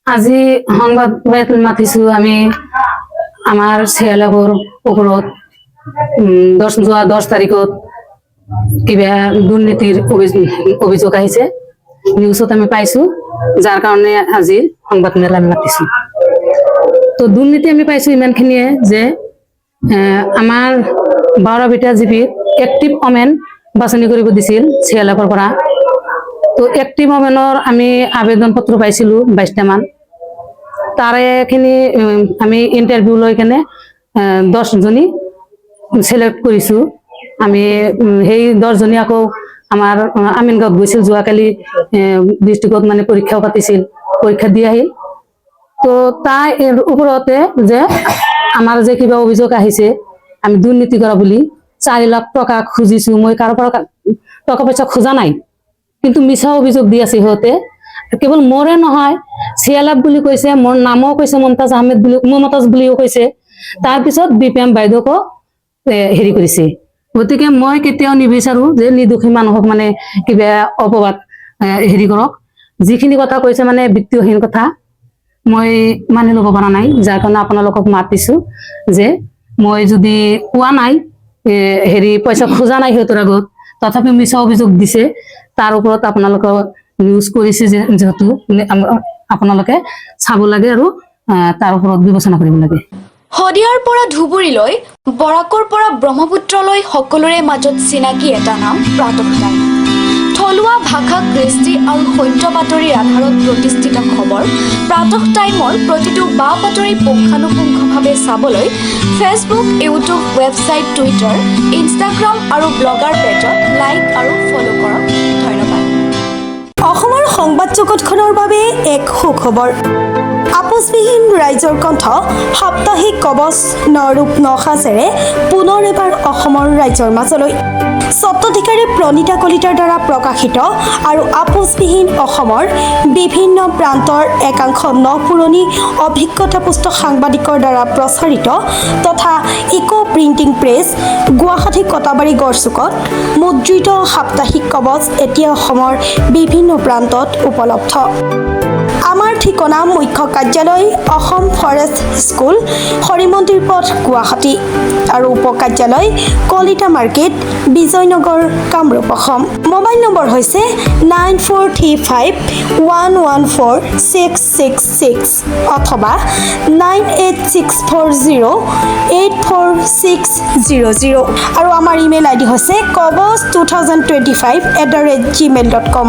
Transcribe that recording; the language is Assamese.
আজি সংবাদ মাতিছো আমি আমাৰ চেয়ালাগৰ ওপৰত 10 তাৰিখত কিবা দুৰ্নীতিৰ অভিযোগ আহিছে নিউজত আমি পাইছো যাৰ কাৰণে আজি সংবাদ মেল আমি মাতিছো তো দুৰ্নীতি আমি পাইছো ইমানখিনিয়ে যে আমাৰ 12 বিটা জিপিত এক্টিভ ওমেন বাছনি কৰিব দিছিল চেয়ালাগৰ পৰা তো এক্টিভ ওমেনৰ আমি আবেদন পত্ৰ পাইছিলো 22টা মান তাৰে খিনি আমি ইন্টাৰভিউ লৈ কেনে 10 জনী সিলেক্ট কৰিছো আমি সেই 10 জনী আকৌ আমাৰ আমিনগাঁৱত গৈছিল যোৱাকালি ডিস্ট্ৰিক্টত মানে পৰীক্ষা পাতিছিল পৰীক্ষা দি আহিল তো তাৰ ওপৰতে যে আমাৰ যে কিবা অভিযোগ আহিছে আমি দুৰ্নীতি কৰা বুলি 4 লাখ টকা খুজিছো মই কাৰো পৰা টকা পইচা খোজা নাই কিন্তু মিছা অভিযোগ দি আছে সিহঁতে কেৱল মোৰে নহয় চেয়ালাগ বুলি কৈছে মোৰ নামও কৈছে মমতাজ আহমেদ বুলি মমতাজ বুলিও কৈছে তাৰ পিছত বিপিএম বাইদেউকো হেৰি কৰিছে গতিকে মই কেতিয়াও নিবিচাৰো যে নিদোষী মানুহক মানে কিবা অপবাদ হেৰি কৰক যিখিনি কথা কৈছে মানে বিত্তীয়হীন কথা মই মানি ল'ব পৰা নাই যাৰ কাৰণে আপোনালোকক মাতিছো যে মই যদি কোৱা নাই হেৰি পইচা খোজা নাই সিহঁতৰ আগত তথাপি মিছা অভিযোগ দিছে তাৰ ওপৰত আপোনালোকৰ নিউজ কৰিছে যেহেতু আপোনালোকে চাব লাগে আৰু তাৰ ওপৰত বিবেচনা কৰিব লাগে হদিয়াৰ পৰা ধুবুৰীলৈ বৰাকৰ পৰা ব্ৰহ্মপুত্ৰলৈ সকলোৰে মাজত চিনাকি এটা নাম প্ৰাতঃ টাইম থলুৱা ভাষা কৃষ্টি আৰু সত্য বাতৰিৰ আধাৰত প্ৰতিষ্ঠিত খবৰ প্ৰাতঃ টাইমৰ প্ৰতিটো বা বাতৰি পুংখানুপুংখভাৱে চাবলৈ Facebook YouTube website Twitter Instagram আৰু ব্লগাৰ পেজত লাইক আৰু ফ'ল' কৰক ধন্যবাদ অসমৰ সংবাদ জগতখনৰ বাবে এক সুখবৰ আপোচবিহীন ৰাইজৰ কণ্ঠ সাপ্তাহিক কবচ নৰূপ নসাজেৰে পুনৰ এবাৰ অসমৰ ৰাইজৰ মাজলৈ স্বত্বাধিকাৰী প্ৰণীতা কলিতাৰ দ্বাৰা প্ৰকাশিত আৰু আপোচবিহীন অসমৰ বিভিন্ন প্ৰান্তৰ একাংশ নপুৰণি অভিজ্ঞতাপুষ্ট সাংবাদিকৰ দ্বাৰা প্ৰচাৰিত তথা eco printing press Guwahati Katabari গড়চুকত মুদ্ৰিত সাপ্তাহিক কবচ এতিয়া অসমৰ বিভিন্ন প্ৰান্তত উপলব্ধ আমাৰ ঠিকনা মুখ্য কাৰ্যালয় অসম ফৰেষ্ট স্কুল হৰিমন্দিৰ পথ গুৱাহাটী আৰু উপ কাৰ্যালয় Kalita market Bijoynagar Kamrup Assam mobile number হৈছে 9435114666 অথবা 9864084600 আৰু আমাৰ ইমেইল আইডি হৈছে kobos2025@gmail.com